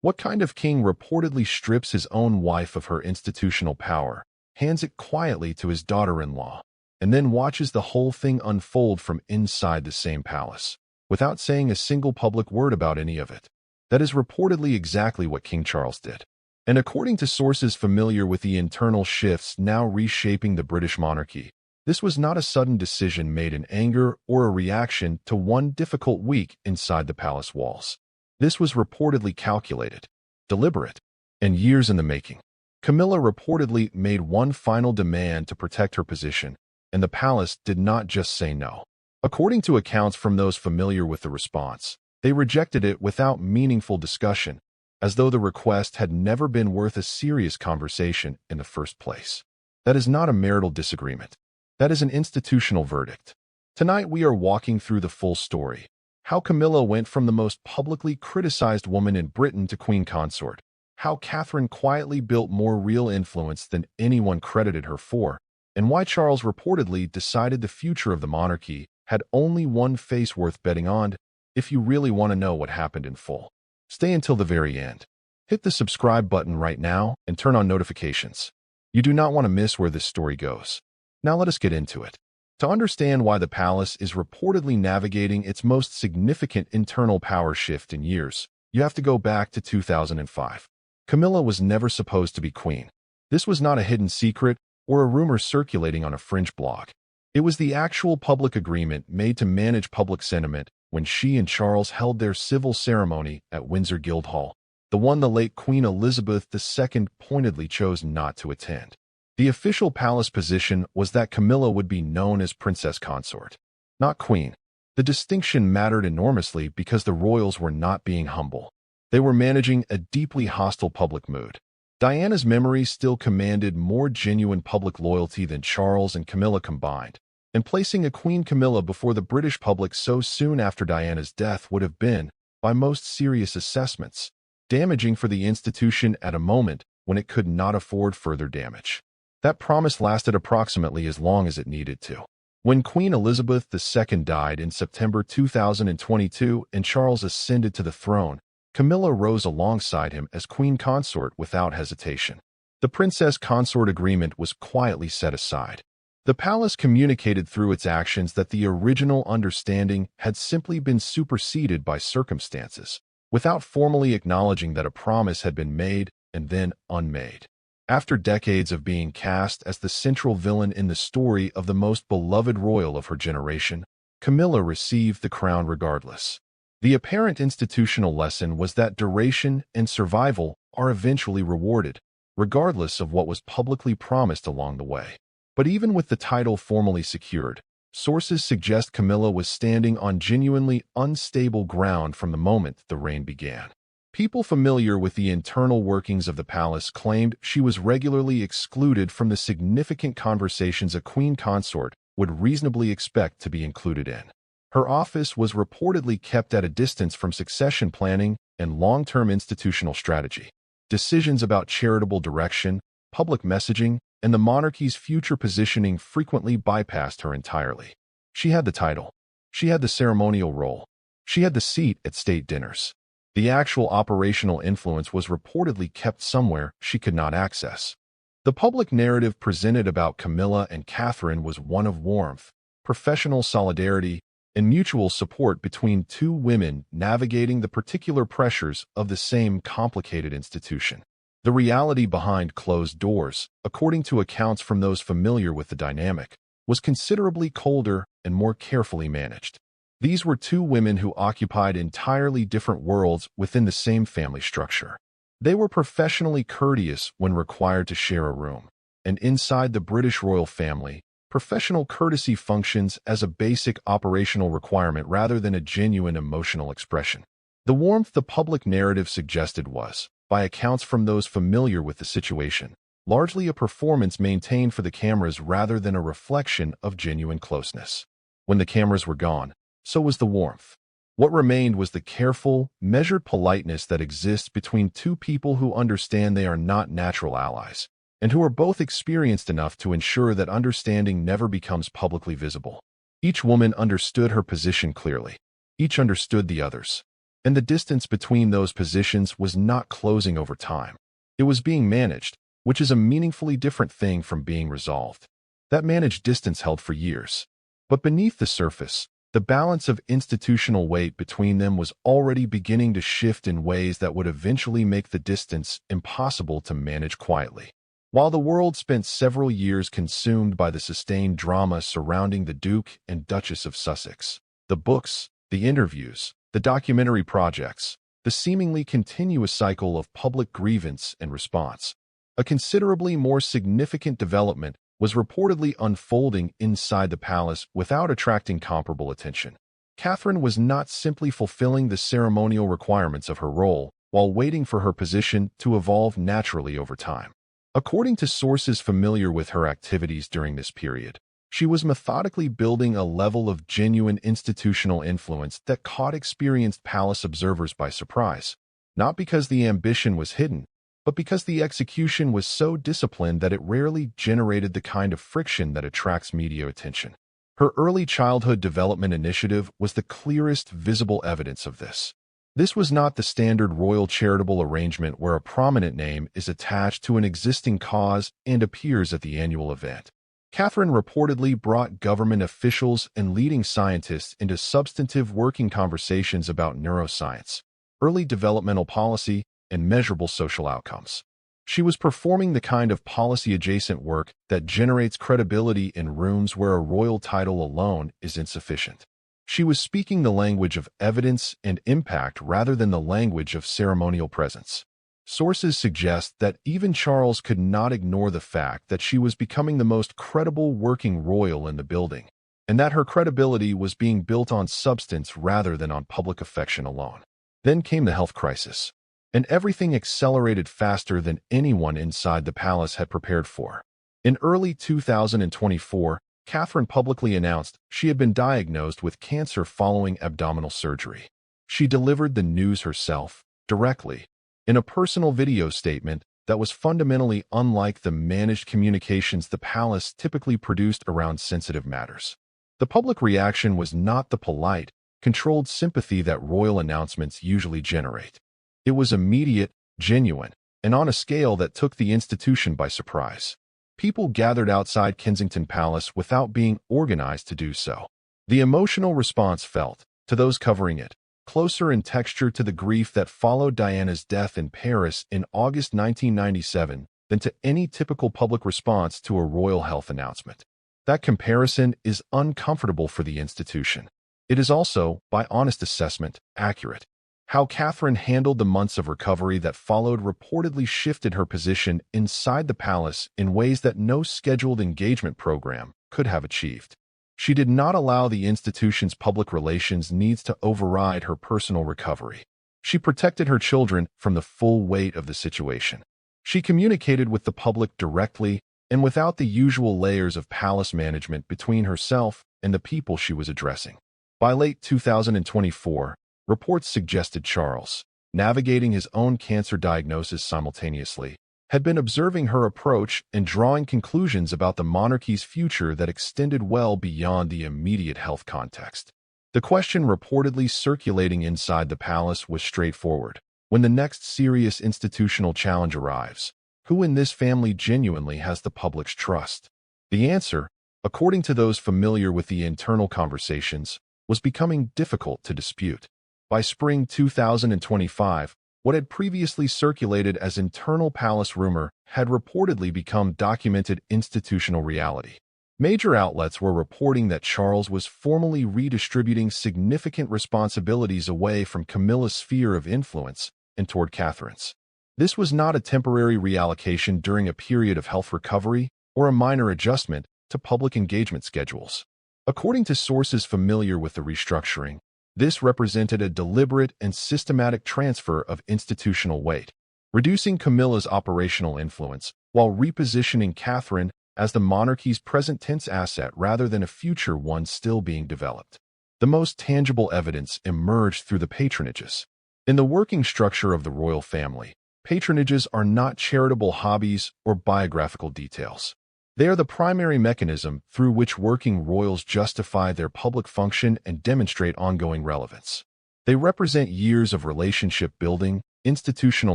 What kind of king reportedly strips his own wife of her institutional power, hands it quietly to his daughter-in-law, and then watches the whole thing unfold from inside the same palace, without saying a single public word about any of it? That is reportedly exactly what King Charles did. And according to sources familiar with the internal shifts now reshaping the British monarchy, this was not a sudden decision made in anger or a reaction to one difficult week inside the palace walls. This was reportedly calculated, deliberate, and years in the making. Camilla reportedly made one final demand to protect her position, and the palace did not just say no. According to accounts from those familiar with the response, they rejected it without meaningful discussion, as though the request had never been worth a serious conversation in the first place. That is not a marital disagreement. That is an institutional verdict. Tonight we are walking through the full story. How Camilla went from the most publicly criticized woman in Britain to queen consort. How Catherine quietly built more real influence than anyone credited her for. And why Charles reportedly decided the future of the monarchy had only one face worth betting on. If you really want to know what happened in full, stay until the very end. Hit the subscribe button right now and turn on notifications. You do not want to miss where this story goes. Now let us get into it. To understand why the palace is reportedly navigating its most significant internal power shift in years, you have to go back to 2005. Camilla was never supposed to be queen. This was not a hidden secret or a rumor circulating on a fringe blog. It was the actual public agreement made to manage public sentiment when she and Charles held their civil ceremony at Windsor Guildhall, the one the late Queen Elizabeth II pointedly chose not to attend. The official palace position was that Camilla would be known as princess consort, not queen. The distinction mattered enormously because the royals were not being humble. They were managing a deeply hostile public mood. Diana's memory still commanded more genuine public loyalty than Charles and Camilla combined, and placing a Queen Camilla before the British public so soon after Diana's death would have been, by most serious assessments, damaging for the institution at a moment when it could not afford further damage. That promise lasted approximately as long as it needed to. When Queen Elizabeth II died in September 2022 and Charles ascended to the throne, Camilla rose alongside him as queen consort without hesitation. The princess consort agreement was quietly set aside. The palace communicated through its actions that the original understanding had simply been superseded by circumstances, without formally acknowledging that a promise had been made and then unmade. After decades of being cast as the central villain in the story of the most beloved royal of her generation, Camilla received the crown regardless. The apparent institutional lesson was that duration and survival are eventually rewarded, regardless of what was publicly promised along the way. But even with the title formally secured, sources suggest Camilla was standing on genuinely unstable ground from the moment the reign began. People familiar with the internal workings of the palace claimed she was regularly excluded from the significant conversations a queen consort would reasonably expect to be included in. Her office was reportedly kept at a distance from succession planning and long-term institutional strategy. Decisions about charitable direction, public messaging, and the monarchy's future positioning frequently bypassed her entirely. She had the title. She had the ceremonial role. She had the seat at state dinners. The actual operational influence was reportedly kept somewhere she could not access. The public narrative presented about Camilla and Catherine was one of warmth, professional solidarity, and mutual support between two women navigating the particular pressures of the same complicated institution. The reality behind closed doors, according to accounts from those familiar with the dynamic, was considerably colder and more carefully managed. These were two women who occupied entirely different worlds within the same family structure. They were professionally courteous when required to share a room, and inside the British royal family, professional courtesy functions as a basic operational requirement rather than a genuine emotional expression. The warmth the public narrative suggested was, by accounts from those familiar with the situation, largely a performance maintained for the cameras rather than a reflection of genuine closeness. When the cameras were gone, so was the warmth. What remained was the careful, measured politeness that exists between two people who understand they are not natural allies, and who are both experienced enough to ensure that understanding never becomes publicly visible. Each woman understood her position clearly. Each understood the others. And the distance between those positions was not closing over time. It was being managed, which is a meaningfully different thing from being resolved. That managed distance held for years. But beneath the surface, the balance of institutional weight between them was already beginning to shift in ways that would eventually make the distance impossible to manage quietly. While the world spent several years consumed by the sustained drama surrounding the Duke and Duchess of Sussex, the books, the interviews, the documentary projects, the seemingly continuous cycle of public grievance and response, a considerably more significant development was reportedly unfolding inside the palace without attracting comparable attention. Catherine was not simply fulfilling the ceremonial requirements of her role while waiting for her position to evolve naturally over time. According to sources familiar with her activities during this period, she was methodically building a level of genuine institutional influence that caught experienced palace observers by surprise, not because the ambition was hidden, but because the execution was so disciplined that it rarely generated the kind of friction that attracts media attention. Her early childhood development initiative was the clearest visible evidence of this. This was not the standard royal charitable arrangement where a prominent name is attached to an existing cause and appears at the annual event. Catherine reportedly brought government officials and leading scientists into substantive working conversations about neuroscience, early developmental policy, and measurable social outcomes. She was performing the kind of policy-adjacent work that generates credibility in rooms where a royal title alone is insufficient. She was speaking the language of evidence and impact rather than the language of ceremonial presence. Sources suggest that even Charles could not ignore the fact that she was becoming the most credible working royal in the building, and that her credibility was being built on substance rather than on public affection alone. Then came the health crisis, and everything accelerated faster than anyone inside the palace had prepared for. In early 2024, Catherine publicly announced she had been diagnosed with cancer following abdominal surgery. She delivered the news herself, directly, in a personal video statement that was fundamentally unlike the managed communications the palace typically produced around sensitive matters. The public reaction was not the polite, controlled sympathy that royal announcements usually generate. It was immediate, genuine, and on a scale that took the institution by surprise. People gathered outside Kensington Palace without being organized to do so. The emotional response felt, to those covering it, closer in texture to the grief that followed Diana's death in Paris in August 1997 than to any typical public response to a royal health announcement. That comparison is uncomfortable for the institution. It is also, by honest assessment, accurate. How Catherine handled the months of recovery that followed reportedly shifted her position inside the palace in ways that no scheduled engagement program could have achieved. She did not allow the institution's public relations needs to override her personal recovery. She protected her children from the full weight of the situation. She communicated with the public directly and without the usual layers of palace management between herself and the people she was addressing. By late 2024, reports suggested Charles, navigating his own cancer diagnosis simultaneously, had been observing her approach and drawing conclusions about the monarchy's future that extended well beyond the immediate health context. The question reportedly circulating inside the palace was straightforward. When the next serious institutional challenge arrives, who in this family genuinely has the public's trust? The answer, according to those familiar with the internal conversations, was becoming difficult to dispute. By spring 2025, what had previously circulated as internal palace rumor had reportedly become documented institutional reality. Major outlets were reporting that Charles was formally redistributing significant responsibilities away from Camilla's sphere of influence and toward Catherine's. This was not a temporary reallocation during a period of health recovery or a minor adjustment to public engagement schedules. According to sources familiar with the restructuring, this represented a deliberate and systematic transfer of institutional weight, reducing Camilla's operational influence while repositioning Catherine as the monarchy's present-tense asset rather than a future one still being developed. The most tangible evidence emerged through the patronages. In the working structure of the royal family, patronages are not charitable hobbies or biographical details. They are the primary mechanism through which working royals justify their public function and demonstrate ongoing relevance. They represent years of relationship building, institutional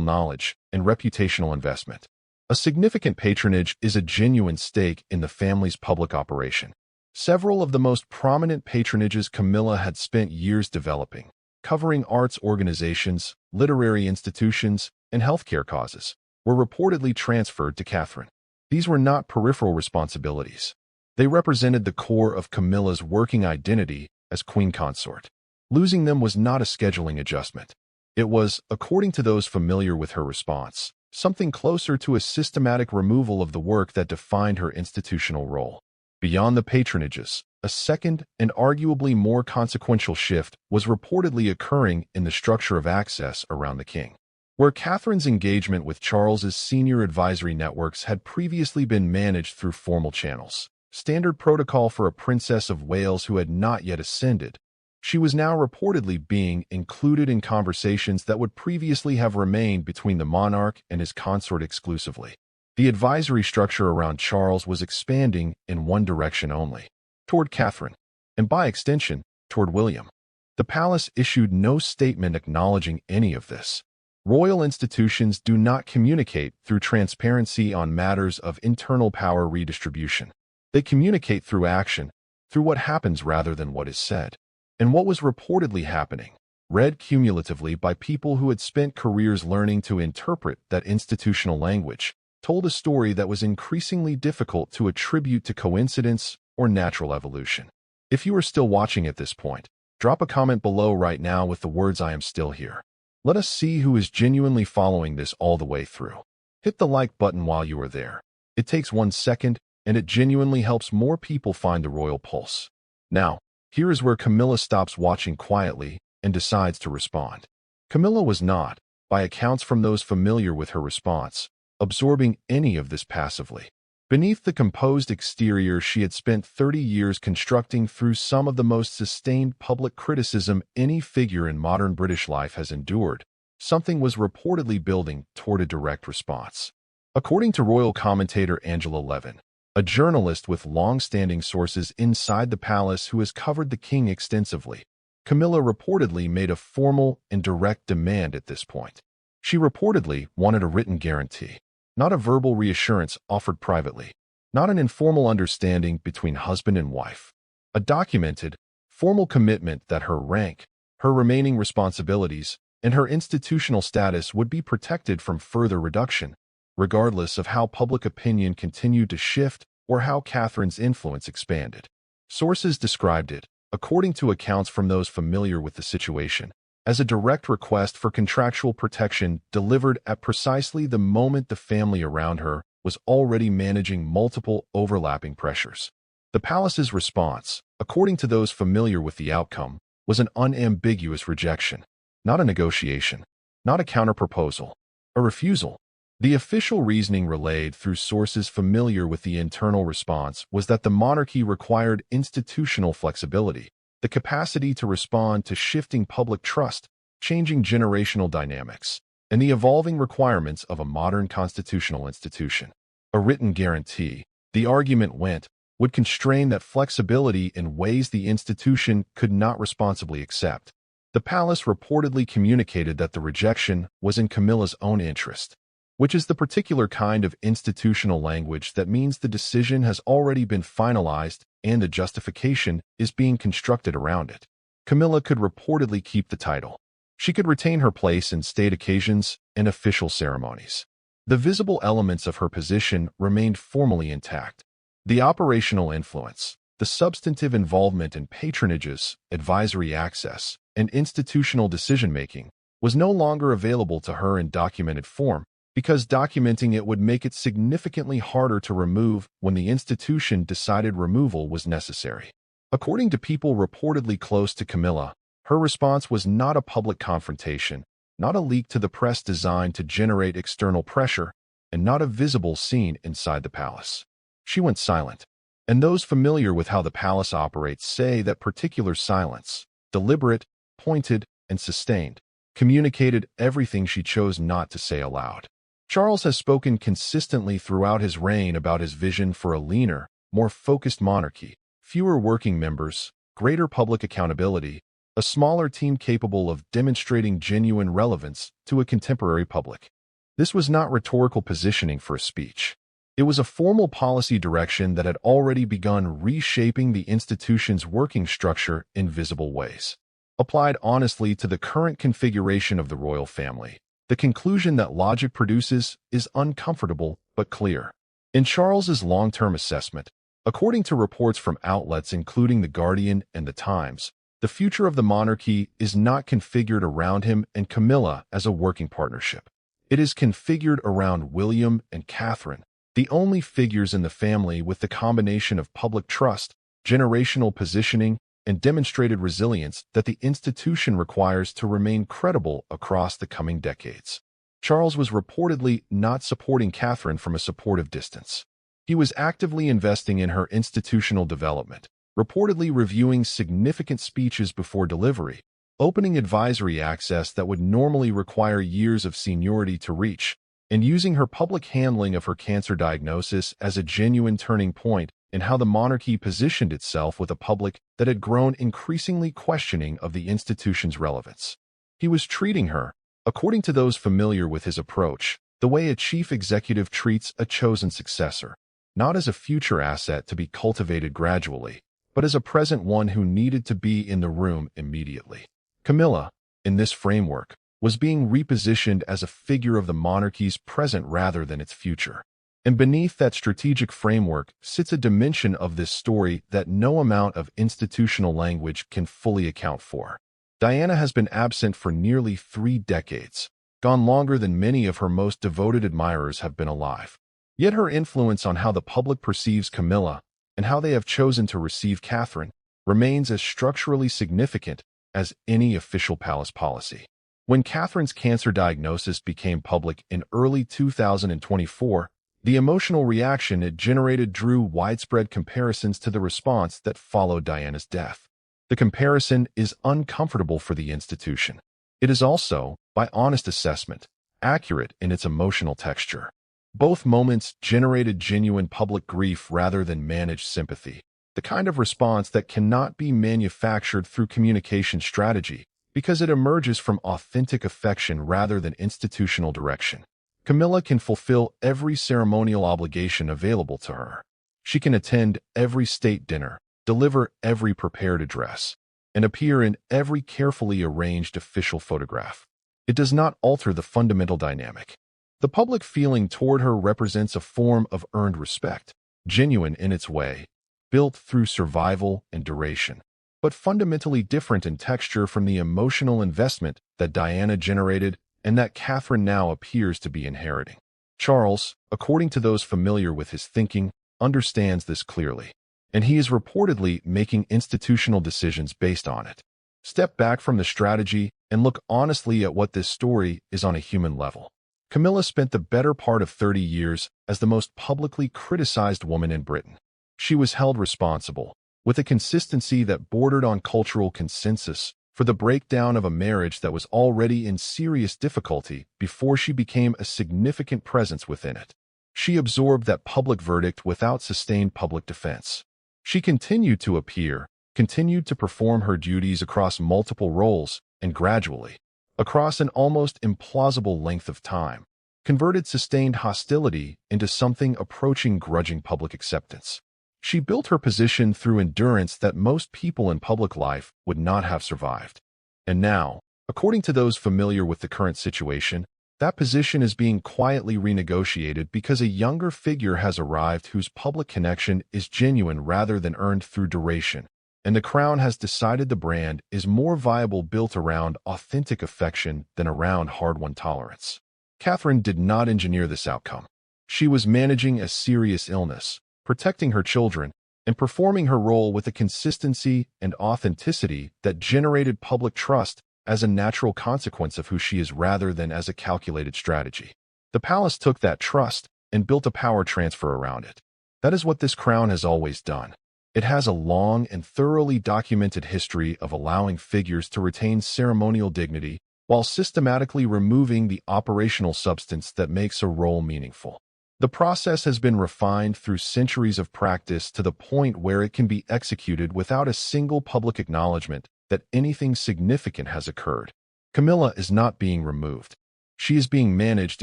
knowledge, and reputational investment. A significant patronage is a genuine stake in the family's public operation. Several of the most prominent patronages Camilla had spent years developing, covering arts organizations, literary institutions, and healthcare causes, were reportedly transferred to Catherine. These were not peripheral responsibilities. They represented the core of Camilla's working identity as queen consort. Losing them was not a scheduling adjustment. It was, according to those familiar with her response, something closer to a systematic removal of the work that defined her institutional role. Beyond the patronages, a second and arguably more consequential shift was reportedly occurring in the structure of access around the king. Where Catherine's engagement with Charles's senior advisory networks had previously been managed through formal channels, standard protocol for a princess of Wales who had not yet ascended, she was now reportedly being included in conversations that would previously have remained between the monarch and his consort exclusively. The advisory structure around Charles was expanding in one direction only, toward Catherine, and by extension, toward William. The palace issued no statement acknowledging any of this. Royal institutions do not communicate through transparency on matters of internal power redistribution. They communicate through action, through what happens rather than what is said. And what was reportedly happening, read cumulatively by people who had spent careers learning to interpret that institutional language, told a story that was increasingly difficult to attribute to coincidence or natural evolution. If you are still watching at this point, drop a comment below right now with the words "I am still here." Let us see who is genuinely following this all the way through. Hit the like button while you are there. It takes 1 second, and it genuinely helps more people find the royal pulse. Now, here is where Camilla stops watching quietly and decides to respond. Camilla was not, by accounts from those familiar with her response, absorbing any of this passively. Beneath the composed exterior she had spent 30 years constructing through some of the most sustained public criticism any figure in modern British life has endured, something was reportedly building toward a direct response. According to royal commentator Angela Levin, a journalist with long-standing sources inside the palace who has covered the king extensively, Camilla reportedly made a formal and direct demand at this point. She reportedly wanted a written guarantee, not a verbal reassurance offered privately, not an informal understanding between husband and wife. A documented, formal commitment that her rank, her remaining responsibilities, and her institutional status would be protected from further reduction, regardless of how public opinion continued to shift or how Catherine's influence expanded. Sources described it, according to accounts from those familiar with the situation, as a direct request for contractual protection delivered at precisely the moment the family around her was already managing multiple overlapping pressures. The palace's response, according to those familiar with the outcome, was an unambiguous rejection, not a negotiation, not a counterproposal, a refusal. The official reasoning relayed through sources familiar with the internal response was that the monarchy required institutional flexibility, the capacity to respond to shifting public trust, changing generational dynamics, and the evolving requirements of a modern constitutional institution. A written guarantee, the argument went, would constrain that flexibility in ways the institution could not responsibly accept. The palace reportedly communicated that the rejection was in Camilla's own interest, which is the particular kind of institutional language that means the decision has already been finalized and a justification is being constructed around it. Camilla could reportedly keep the title. She could retain her place in state occasions and official ceremonies. The visible elements of her position remained formally intact. The operational influence, the substantive involvement in patronages, advisory access, and institutional decision-making was no longer available to her in documented form, because documenting it would make it significantly harder to remove when the institution decided removal was necessary. According to people reportedly close to Camilla, her response was not a public confrontation, not a leak to the press designed to generate external pressure, and not a visible scene inside the palace. She went silent, and those familiar with how the palace operates say that particular silence, deliberate, pointed, and sustained, communicated everything she chose not to say aloud. Charles has spoken consistently throughout his reign about his vision for a leaner, more focused monarchy, fewer working members, greater public accountability, a smaller team capable of demonstrating genuine relevance to a contemporary public. This was not rhetorical positioning for a speech. It was a formal policy direction that had already begun reshaping the institution's working structure in visible ways. Applied honestly to the current configuration of the royal family, the conclusion that logic produces is uncomfortable but clear. In Charles's long-term assessment, according to reports from outlets including The Guardian and The Times, the future of the monarchy is not configured around him and Camilla as a working partnership. It is configured around William and Catherine, the only figures in the family with the combination of public trust, generational positioning, and demonstrated resilience that the institution requires to remain credible across the coming decades. Charles was reportedly not supporting Catherine from a supportive distance. He was actively investing in her institutional development, reportedly reviewing significant speeches before delivery, opening advisory access that would normally require years of seniority to reach, and using her public handling of her cancer diagnosis as a genuine turning point in how the monarchy positioned itself with a public that had grown increasingly questioning of the institution's relevance. He was treating her, according to those familiar with his approach, the way a chief executive treats a chosen successor, not as a future asset to be cultivated gradually, but as a present one who needed to be in the room immediately. Camilla, in this framework, was being repositioned as a figure of the monarchy's present rather than its future. And beneath that strategic framework sits a dimension of this story that no amount of institutional language can fully account for. Diana has been absent for nearly 3 decades, gone longer than many of her most devoted admirers have been alive. Yet her influence on how the public perceives Camilla and how they have chosen to receive Catherine remains as structurally significant as any official palace policy. When Catherine's cancer diagnosis became public in early 2024, the emotional reaction it generated drew widespread comparisons to the response that followed Diana's death. The comparison is uncomfortable for the institution. It is also, by honest assessment, accurate in its emotional texture. Both moments generated genuine public grief rather than managed sympathy, the kind of response that cannot be manufactured through communication strategy because it emerges from authentic affection rather than institutional direction. Camilla can fulfill every ceremonial obligation available to her. She can attend every state dinner, deliver every prepared address, and appear in every carefully arranged official photograph. It does not alter the fundamental dynamic. The public feeling toward her represents a form of earned respect, genuine in its way, built through survival and duration, but fundamentally different in texture from the emotional investment that Diana generated and that Catherine now appears to be inheriting. Charles, according to those familiar with his thinking, understands this clearly, and he is reportedly making institutional decisions based on it. Step back from the strategy and look honestly at what this story is on a human level. Camilla spent the better part of 30 years as the most publicly criticized woman in Britain. She was held responsible, with a consistency that bordered on cultural consensus, for the breakdown of a marriage that was already in serious difficulty before she became a significant presence within it. She absorbed that public verdict without sustained public defense. She continued to appear, continued to perform her duties across multiple roles, and gradually, across an almost implausible length of time, converted sustained hostility into something approaching grudging public acceptance. She built her position through endurance that most people in public life would not have survived. And now, according to those familiar with the current situation, that position is being quietly renegotiated because a younger figure has arrived whose public connection is genuine rather than earned through duration, and the crown has decided the brand is more viable built around authentic affection than around hard-won tolerance. Catherine did not engineer this outcome. She was managing a serious illness, protecting her children, and performing her role with a consistency and authenticity that generated public trust as a natural consequence of who she is rather than as a calculated strategy. The palace took that trust and built a power transfer around it. That is what this crown has always done. It has a long and thoroughly documented history of allowing figures to retain ceremonial dignity while systematically removing the operational substance that makes a role meaningful. The process has been refined through centuries of practice to the point where it can be executed without a single public acknowledgement that anything significant has occurred. Camilla is not being removed. She is being managed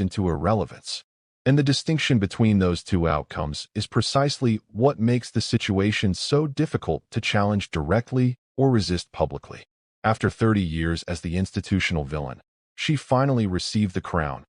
into irrelevance. And the distinction between those two outcomes is precisely what makes the situation so difficult to challenge directly or resist publicly. After 30 years as the institutional villain, she finally received the crown,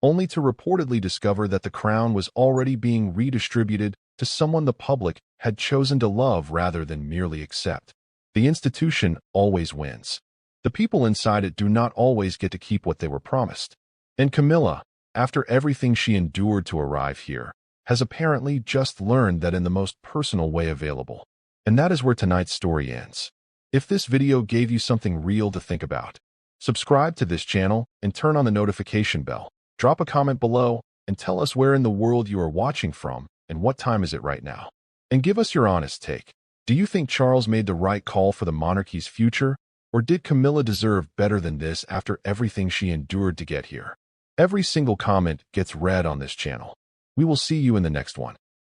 only to reportedly discover that the crown was already being redistributed to someone the public had chosen to love rather than merely accept. The institution always wins. The people inside it do not always get to keep what they were promised. And Camilla, after everything she endured to arrive here, has apparently just learned that in the most personal way available. And that is where tonight's story ends. If this video gave you something real to think about, subscribe to this channel and turn on the notification bell. Drop a comment below and tell us where in the world you are watching from and what time is it right now. And give us your honest take. Do you think Charles made the right call for the monarchy's future, or did Camilla deserve better than this after everything she endured to get here? Every single comment gets read on this channel. We will see you in the next one.